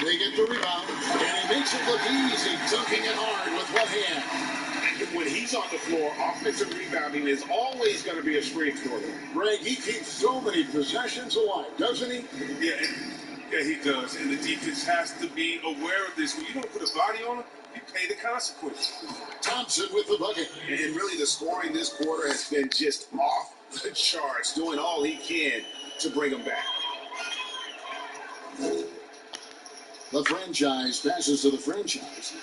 They get the rebound, and he makes it look easy, dunking it hard with one hand. When he's on the floor, offensive rebounding is always going to be a strength for him. Greg, he keeps so many possessions alive, doesn't he? Yeah, he does. And the defense has to be aware of this. When you don't put a body on him, you pay the consequences. Thompson with the bucket. And really, the scoring this quarter has been just off the charts, doing all he can to bring them back. The franchise passes to the franchise.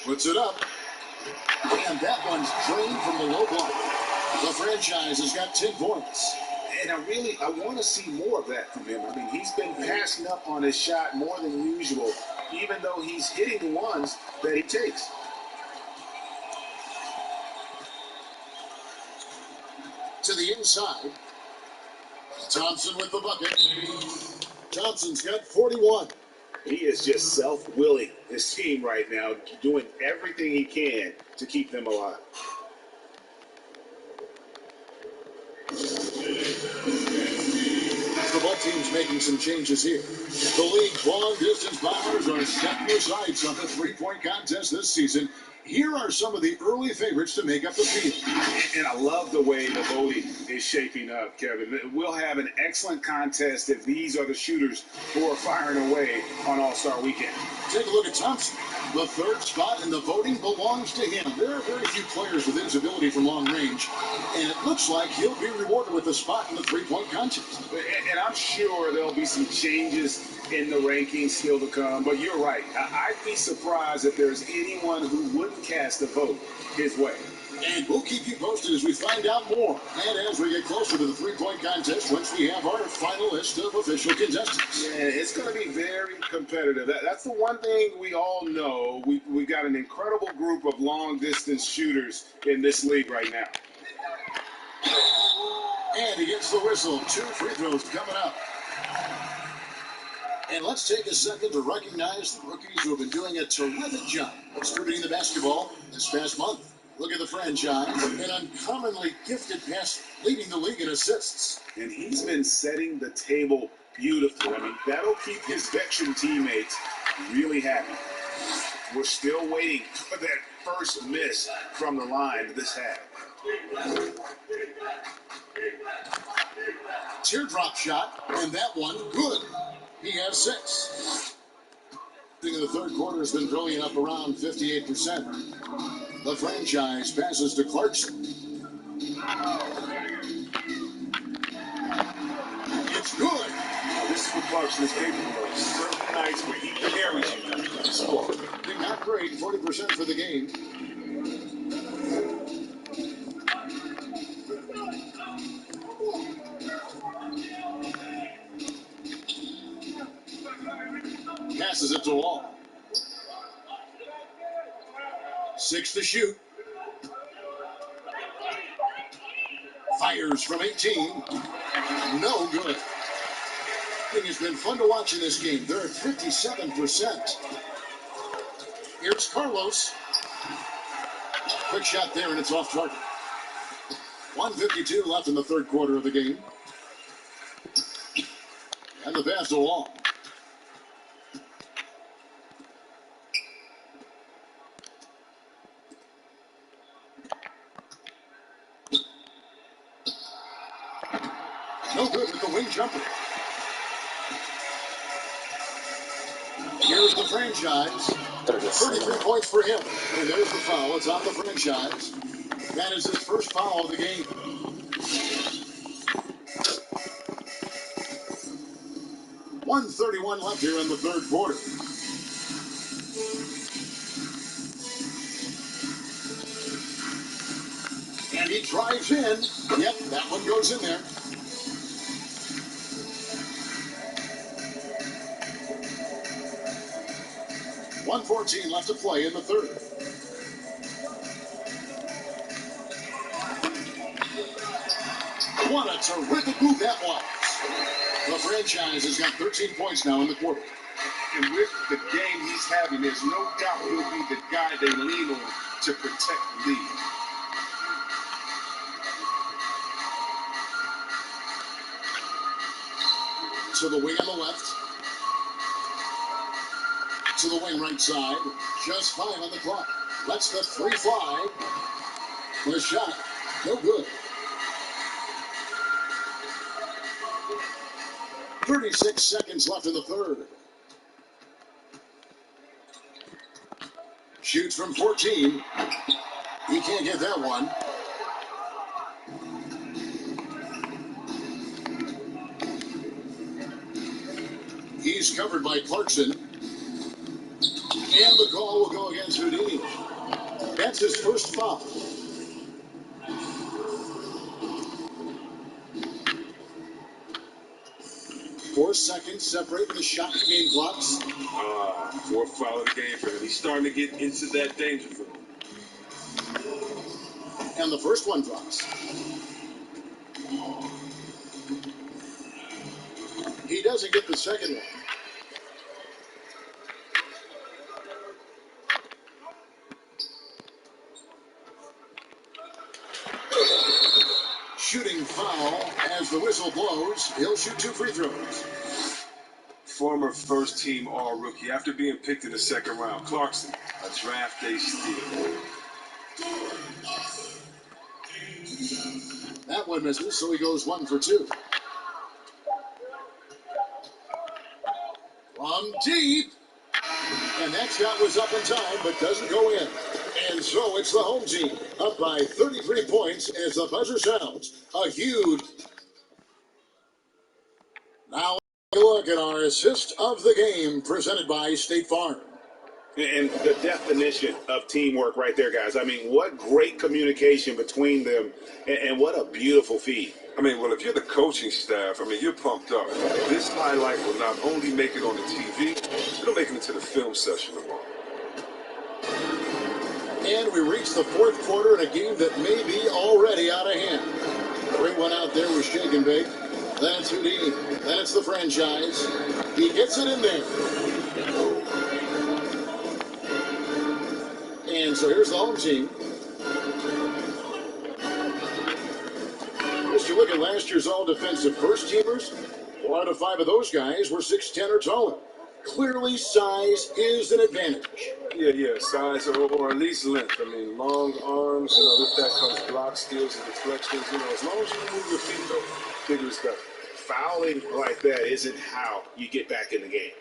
Puts it up. And that one's drained from the low block. The franchise has got 10 points. And I want to see more of that from him. I mean, he's been passing up on his shot more than usual, even though he's hitting the ones that he takes. To the inside. Thompson with the bucket. Thompson's got 41. He is just self-willing, this team right now, doing everything he can to keep them alive. The both teams making some changes here. The league's long-distance bombers are setting their sights on the three-point contest this season. Here are some of the early favorites to make up the field. And I love the way the voting is shaping up, Kevin. We'll have an excellent contest if these are the shooters who are firing away on All-Star Weekend. Take a look at Thompson. The third spot in the voting belongs to him. There are very few players with his ability from long range, and it looks like he'll be rewarded with a spot in the three-point contest. And I'm sure there'll be some changes in the rankings still to come, but you're right. I'd be surprised if there's anyone who wouldn't cast a vote his way. And we'll keep you posted as we find out more. And as we get closer to the three-point contest, once we have our final list of official contestants. Yeah, it's going to be very competitive. That's the one thing we all know. We've got an incredible group of long-distance shooters in this league right now. And he gets the whistle. 2 free throws coming up. And let's take a second to recognize the rookies who have been doing a terrific job distributing the basketball this past month. Look at the franchise, an uncommonly gifted passer, leading the league in assists. And he's been setting the table beautifully. I mean, that'll keep his veteran teammates really happy. We're still waiting for that first miss from the line this half. Teardrop shot, and that one good. He has 6. In the third quarter has been brilliant, up around 58%. The franchise passes to Clarkson. It's good. This is what Clarkson is capable of. Certain nights where he carries you to score. Not great, 40% for the game. Passes it to Wall. 6 to shoot. Fires from 18. No good. It has been fun to watch in this game. They're at 57%. Here's Carlos. Quick shot there, and it's off target. 1:52 left in the third quarter of the game. And the pass to Wall. No good with the wing jumper. Here's the franchise. 33 points for him. And there's the foul. It's on the franchise. That is his first foul of the game. .131 left here in the third quarter. And he drives in. Yep, that one goes in there. .114 left to play in the third. What a terrific move that was. The franchise has got 13 points now in the quarter. And with the game he's having, there's no doubt he'll be the guy they lean on to protect the lead. To the wing on the left. To the wing right side. Just 5 on the clock. Lets the 3 fly. The shot. No good. 36 seconds left in the third. Shoots from 14. He can't get that one. He's covered by Clarkson. And the call will go against Houdini. That's his first foul. 4 seconds separating the shot and game clocks. Fourth foul of the game for him. He's starting to get into that danger zone. And the first one drops. He doesn't get the second one. Shooting foul as the whistle blows. He'll shoot 2 free throws. Former first-team All-Rookie after being picked in the second round. Clarkson, a draft day steal. That one misses, so he goes 1 for 2. From deep. And that shot was up in time, but doesn't go in. And so it's the home team, up by 33 points as the buzzer sounds. A huge... Now look at our assist of the game presented by State Farm. And the definition of teamwork right there, guys. I mean, what great communication between them, and what a beautiful feed. I mean, well, if you're the coaching staff, I mean, you're pumped up. This highlight will not only make it on the TV, it'll make it into the film session tomorrow. And we reach the fourth quarter in a game that may be already out of hand. Great one out there was shake and bake. Then it's Houdini. Then it's the franchise. He gets it in there. And so here's the home team. As you look at last year's all-defensive first-teamers, 4 out of 5 of those guys were 6'10" or taller. Clearly, size is an advantage. Yeah, size or at least length. I mean, long arms, with that comes block steals and deflections. As long as you move your feet, though, bigger is better. Fouling like that isn't how you get back in the game.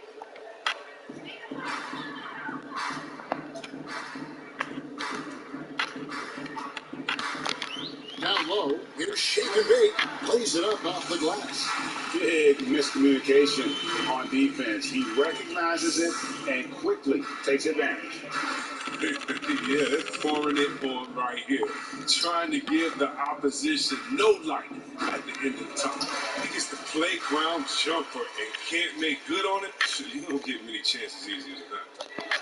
Down low, here's shake and bake, plays it up off the glass. Big miscommunication on defense. He recognizes it and quickly takes advantage. Yeah, they're pouring it on right here. Trying to give the opposition no light at the end of the time. He gets the playground jumper and can't make good on it. You don't get many chances easier than that.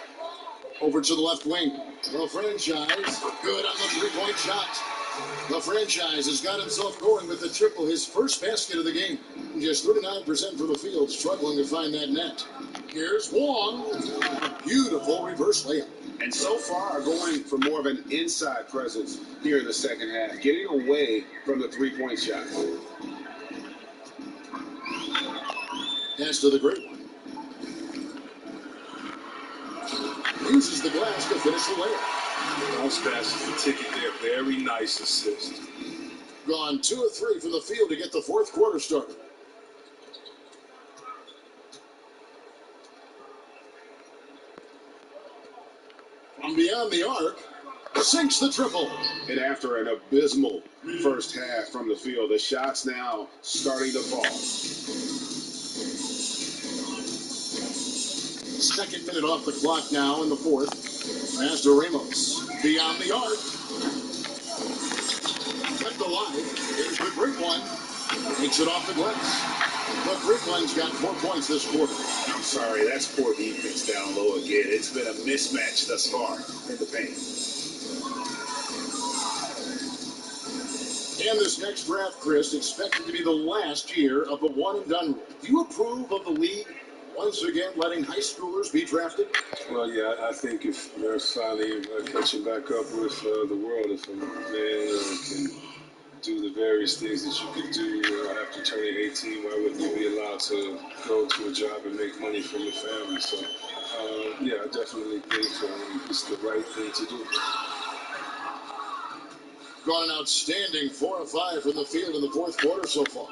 Over to the left wing. The franchise, good on the three-point shot. The franchise has got himself going with the triple, his first basket of the game. Just 39% from the field, struggling to find that net. Here's Wong. A beautiful reverse layup. And so far, going for more of an inside presence here in the second half, getting away from the three-point shot. Pass to the great one. Uses the glass to finish the layup. Bounce pass is the ticket there. Very nice assist. Gone 2 of 3 from the field to get the fourth quarter started. From beyond the arc, sinks the triple. And after an abysmal first half from the field, the shot's now starting to fall. Second minute off the clock now in the fourth. Pass to Ramos. Beyond the arc. Kept alive. Here's the great one. Takes it off the glass. The great one's got 4 points this quarter. I'm sorry, that's poor defense down low again. It's been a mismatch thus far in the paint. And this next draft, Chris, expected to be the last year of the one-and-done rule. Do you approve of the league once again letting high schoolers be drafted? Well, yeah, I think if they're finally catching back up with the world, if a man can do the various things that you can do after turning 18, why wouldn't you be allowed to go to a job and make money for your family? So, yeah, I definitely think it's the right thing to do. Got an outstanding 4 of 5 from the field in the fourth quarter so far.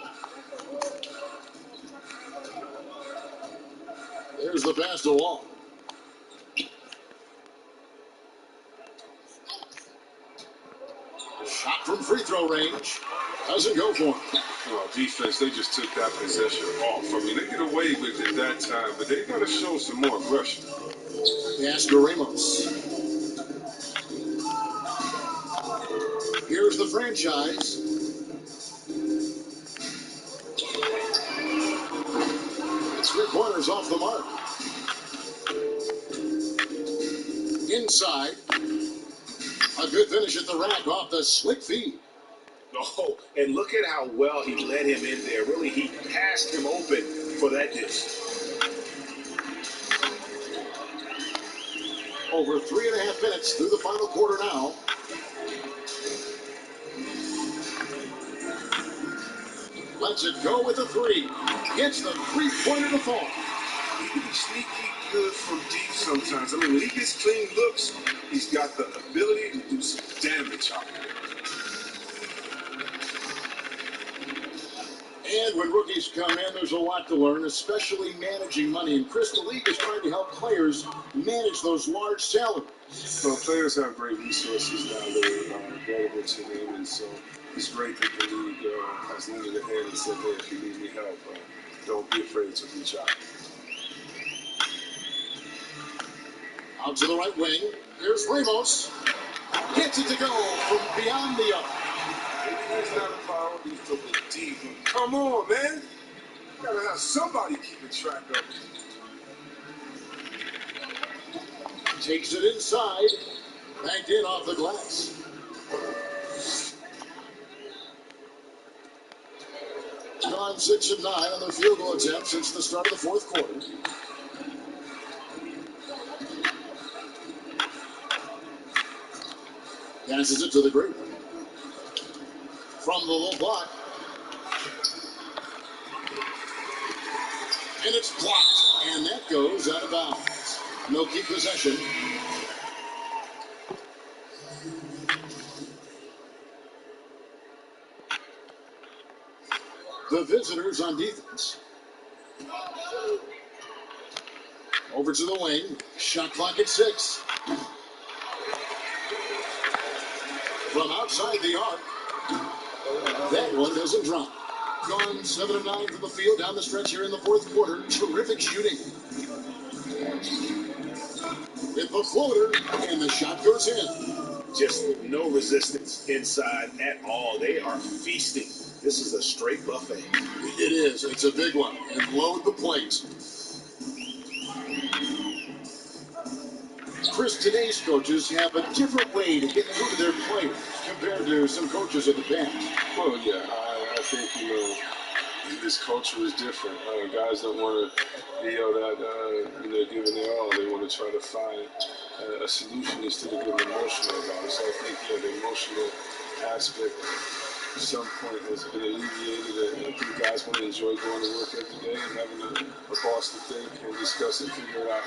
There's the pass to Wall. Shot from free throw range. Doesn't go for him. Well, defense, they just took that possession off. I mean, they get away with it that time, but they got to show some more aggression. Pass to Ramos. Here's the franchise. fires off the mark. Inside. A good finish at the rack off the slick feed. Oh, and look at how well he led him in there. Really, he passed him open for that dish. Over 3.5 minutes through the final quarter now. Lets it go with a three. Gets the three-pointer to fall. He can be sneaky good from deep sometimes. I mean, when he gets clean looks, he's got the ability to do some damage out there. And when rookies come in, there's a lot to learn, especially managing money. And Chris, the league is trying to help players manage those large salaries. So players have great resources now that are available to them, and so it's great that the league has lended a hand and said, hey, if you need any help, don't be afraid to reach out. Out to the right wing. Here's Ramos. Gets it to go from beyond the arc. Maybe he's not a power, he's from the deep. Come on, man. You gotta have somebody keeping track of it. Takes it inside. Banked in off the glass. Gone 6 of 9 on their field goal attempt since the start of the fourth quarter. Passes it to the group. From the low block. And it's blocked. And that goes out of bounds. No keep possession. The visitors on defense. Over to the wing. Shot clock at 6. From outside the arc. That one doesn't drop. Gone 7 of 9 from the field down the stretch here in the fourth quarter. Terrific shooting. With the floater, and the shot goes in. Just no resistance inside at all. They are feasting. This is a straight buffet. It is. It's a big one. And load the plates. Chris, today's coaches have a different way to get through to their players compared to some coaches of the past. Well, yeah, I think, this culture is different. Guys don't want to be yelled at when they're giving their all. They want to try to find a solution instead of getting emotional about it. So I think the emotional aspect at some point has been alleviated. And I think guys want to enjoy going to work every day and having a boss to think and discuss and figure it out. I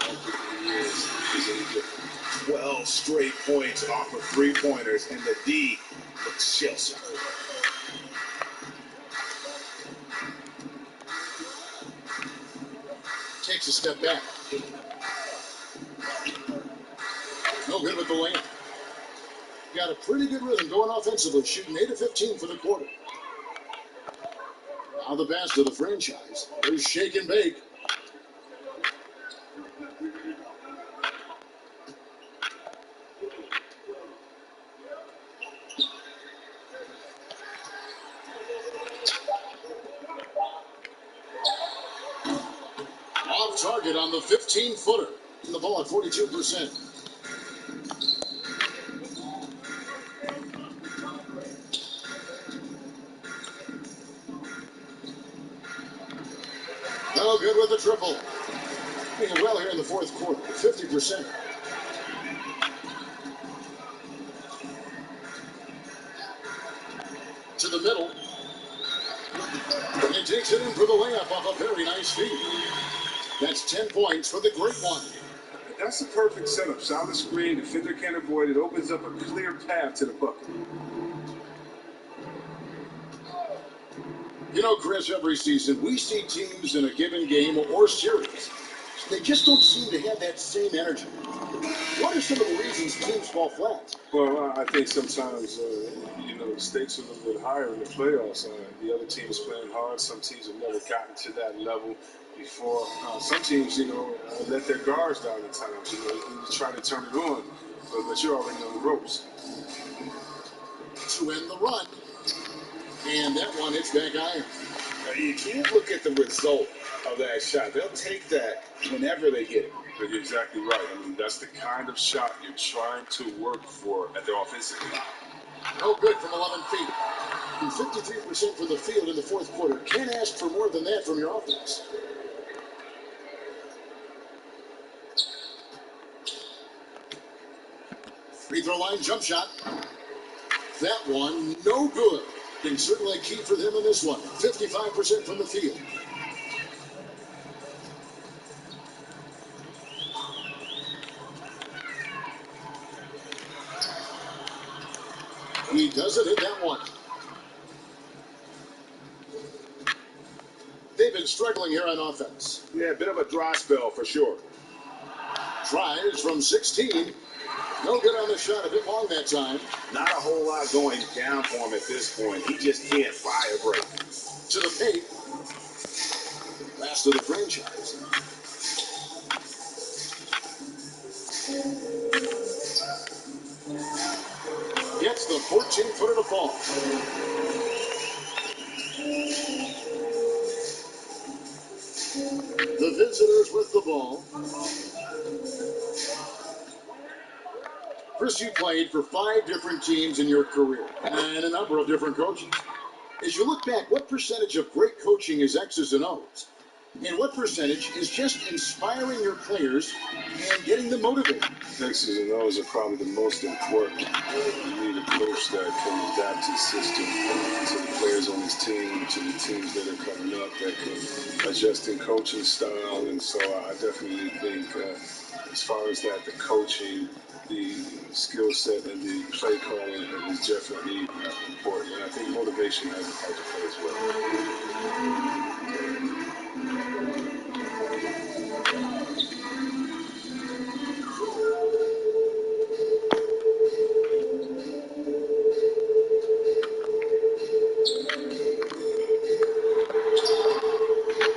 don't think the year is any different. 12 straight points off of three-pointers, and the D looks shell-shocked. Takes a step back. No good with the layup. Got a pretty good rhythm going offensively, shooting 8 of 15 for the quarter. Now the pass to the franchise. There's shake and bake. Off target on the 15-footer. And the ball at 42%. No good with the triple. Doing well here in the fourth quarter, 50%. To the middle. And takes it in for the layup off a very nice feed. That's 10 points for the great one. That's a perfect setup. Solid screen, defender can't avoid it. Opens up a clear path to the bucket. You know, Chris, every season we see teams in a given game or series. They just don't seem to have that same energy. What are some of the reasons teams fall flat? Well, I think sometimes, the stakes are a little bit higher in the playoffs. The other team is playing hard. Some teams have never gotten to that level before. Some teams, let their guards down at times. You try to turn it on, but you're already on the ropes. To end the run. And that one hits back iron. Now, you can't look at the result of that shot. They'll take that whenever they get it. But you're exactly right. I mean, that's the kind of shot you're trying to work for at the offensive line. No good from 11 feet. And 53% from the field in the fourth quarter. Can't ask for more than that from your offense. Free throw line jump shot. That one, no good. And certainly key for them in this one. 55% from the field. He doesn't hit that one. They've been struggling here on offense. Yeah, a bit of a dry spell for sure. Tries from 16. No good on the shot, a bit long that time. Not a whole lot going down for him at this point. He just can't buy a break. To the paint. Last of the franchise. Gets the 14-footer to fall. The visitors with the ball. Chris, you played for 5 different teams in your career and a number of different coaches. As you look back, what percentage of great coaching is X's and O's? And what percentage is just inspiring your players and getting them motivated? X's and O's are probably the most important. You need a coach that can adapt his system to the players on his team, to the teams that are coming up, that can adjust in coaching style. And so I definitely think as far as that, the coaching, the skill set, and the play calling is definitely important. And I think motivation has a part to play as well.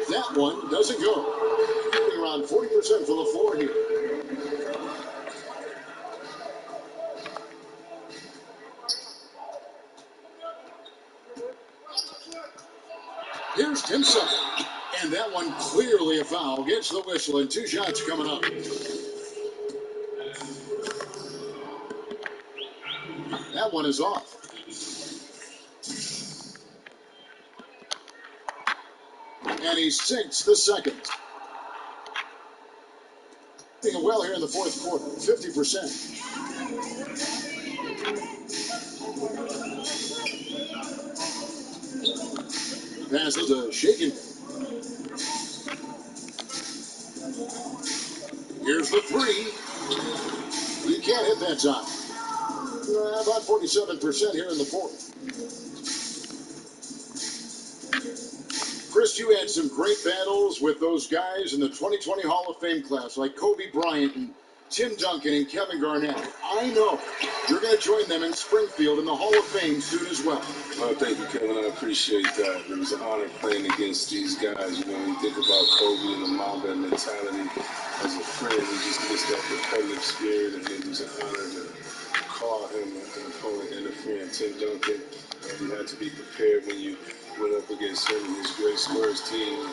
That one doesn't go. Around 40% from the floor here. Here's Tim Sutter. And that one clearly a foul. Gets the whistle and 2 shots coming up. That one is off. And he sinks the second. Doing well here in the fourth quarter, 50%. Pass is a shaking. Here's the 3. You can't hit that time. About 47% here in the fourth. Chris, you had some great battles with those guys in the 2020 Hall of Fame class, like Kobe Bryant and Tim Duncan and Kevin Garnett. I know you're going to join them in Springfield in the Hall of Fame soon as well. Well, thank you, Kevin. I appreciate that. It was an honor playing against these guys. You know, when you think about Kobe and the Mamba mentality, as a friend, he just missed that competitive spirit, and it was an honor to call him an opponent interfering. Tim Duncan, you had to be prepared when you went up against him and his great Spurs team.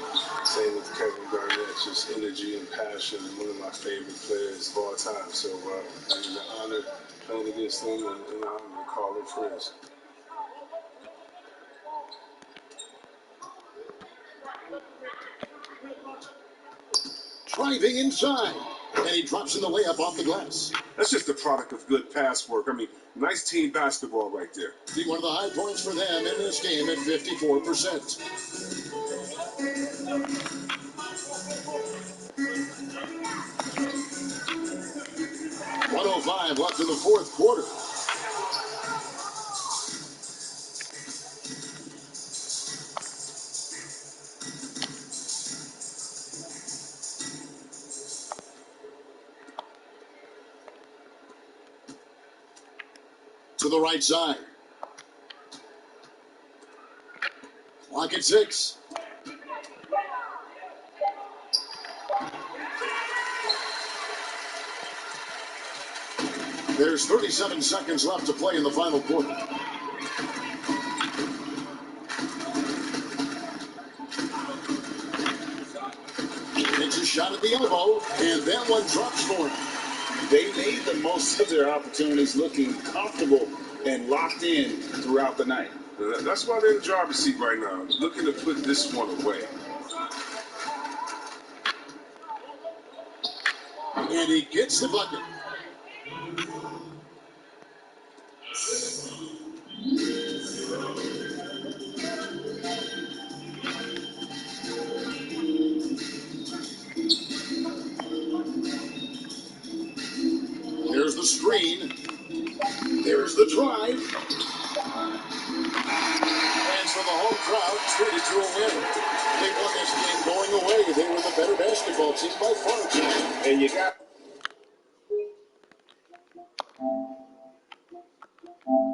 Same with Kevin Garnett, just energy and passion, one of my favorite players of all time. So it was an honor playing against them and an honor to call them friends. Driving inside, and he drops in the layup off the glass. That's just a product of good pass work. I mean, nice team basketball right there. See one of the high points for them in this game at 54%. .105 left in the fourth quarter. To the right side. Clock at 6. There's 37 seconds left to play in the final quarter. shot at the elbow, and that one drops for him. They made the most of their opportunities, looking comfortable and locked in throughout the night. That's why they're in the driver's seat right now, looking to put this one away. And he gets the bucket. There's the screen. There's the drive. And so the home crowd treated to a win. They won this game going away. They were the better basketball team by far tonight. And you got